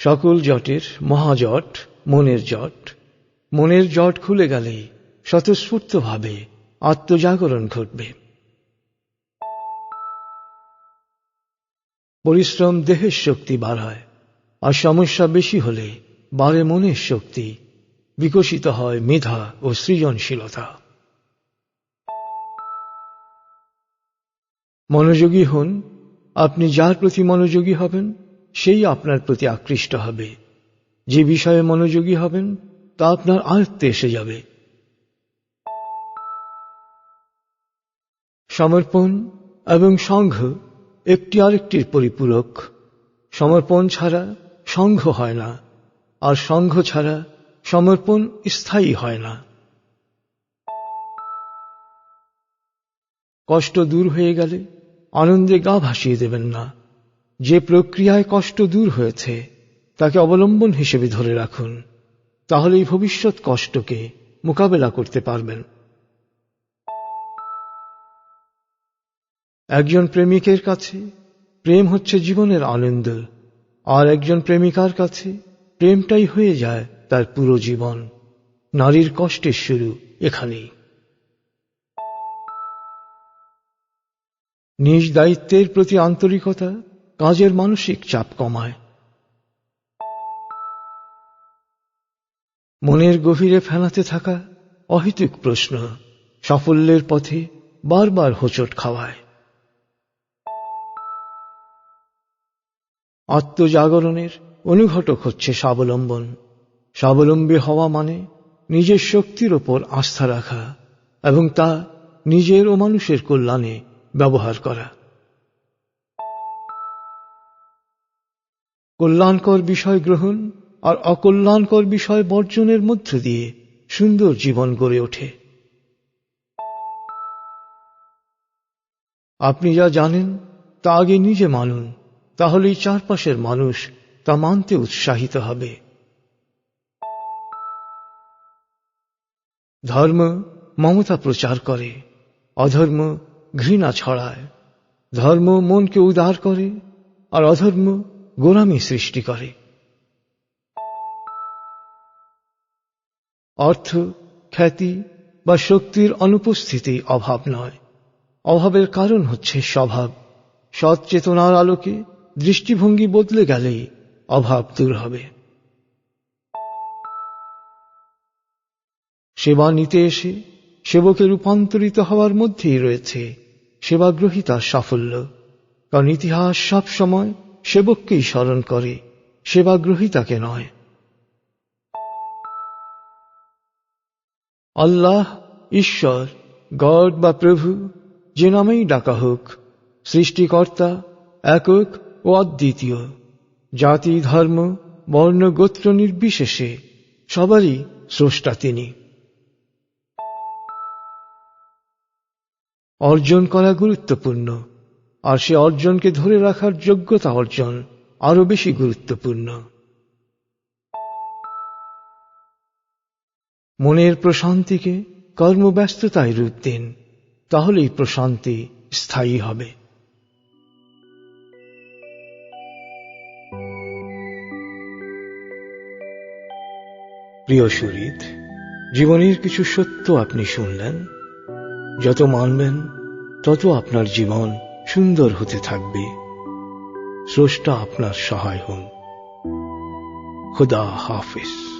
সকল জটের মহাজট মনের জট। মনের জট খুলে গেলেই স্বতঃস্ফূর্তভাবে আত্মজাগরণ ঘটবে। পরিশ্রম দেহের শক্তি বাড়ায়, আর সমস্যা বেশি হলে বাড়ে মনের শক্তি, বিকশিত হয় মেধা ও সৃজনশীলতা। মনোযোগী হন। আপনি যার প্রতি মনোযোগী হবেন সেই আপনার প্রতি আকৃষ্ট হবে। যে বিষয়ে মনোযোগী হবেন তা আপনার আয়ত্তে এসে যাবে। সমর্পণ এবং সংঘ একটি আরেকটির পরিপূরক। সমর্পণ ছাড়া সংঘ হয় না, আর সংঘ ছাড়া সমর্পণ স্থায়ী হয় না। কষ্ট দূর হয়ে গেলে আনন্দে গা ভাসিয়ে দেবেন না। যে প্রক্রিয়ায় কষ্ট দূর হয়েছে তাকে অবলম্বন হিসেবে ধরে রাখুন, তাহলেই ভবিষ্যৎ কষ্টকে মোকাবেলা করতে পারবেন। একজন প্রেমিকের কাছে প্রেম হচ্ছে জীবনের আনন্দ, আর একজন প্রেমিকার কাছে প্রেমটাই হয়ে যায় তার পুরো জীবন। নারীর কষ্টের শুরু এখানেই। নিজ দায়িত্বের প্রতি আন্তরিকতা কাজের মানসিক চাপ কমায়। মনের গভীরে ফেনাতে থাকা অহেতুক প্রশ্ন সাফল্যের পথে বারবার হোঁচট খাওয়ায়। আত্মজাগরণের অনুঘটক হচ্ছে স্বাবলম্বন। স্বাবলম্বী হওয়া মানে নিজের শক্তির ওপর আস্থা রাখা এবং তা নিজের ও মানুষের কল্যাণে ব্যবহার করা। কল্যাণকর বিষয় গ্রহণ আর অকল্যাণকর বিষয় বর্জনের মধ্য দিয়ে সুন্দর জীবন গড়ে ওঠে। আপনি যা জানেন তা আগে নিজে মানুন, তাহলেই চারপাশের মানুষ তা মানতে উৎসাহিত হবে। ধর্ম মমতা প্রচার করে, অধর্ম ঘৃণা ছড়ায়। ধর্ম মনকে উদার করে, আর অধর্ম গোলামি সৃষ্টি করে। অর্থ, খ্যাতি বা শক্তির অনুপস্থিতি অভাব নয়। অভাবের কারণ হচ্ছে স্বভাব। সৎ চেতনার আলোকে দৃষ্টিভঙ্গি বদলে গেলেই অভাব দূর হবে। সেবা নিতে এসে সেবকে রূপান্তরিত হওয়ার মধ্যেই রয়েছে সেবাগ্রহীতার সাফল্য। কারণ ইতিহাস সব সময় সেবককেই স্মরণ করে, সেবাগ্রহীতাকে নয়। আল্লাহ, ঈশ্বর, গড বা প্রভু যে নামেই ডাকা হোক, সৃষ্টিকর্তা একক ও অদ্বিতীয়। জাতি, ধর্ম, বর্ণ, গোত্র নির্বিশেষে সবারই স্রষ্টা তিনি। অর্জন করা গুরুত্বপূর্ণ, আর সে অর্জনকে ধরে রাখার যোগ্যতা অর্জন আরো বেশি গুরুত্বপূর্ণ। মনের প্রশান্তিকে কর্মব্যস্ততায় রূপ দিন, তাহলেই প্রশান্তি স্থায়ী হবে। প্রিয় সুহৃদ, জীবনের কিছু সত্য আপনি শুনলেন। যত মানবেন তত আপনার জীবন সুন্দর হতে থাকবে। স্রষ্টা আপনার সহায় হন। খুদা হাফেজ।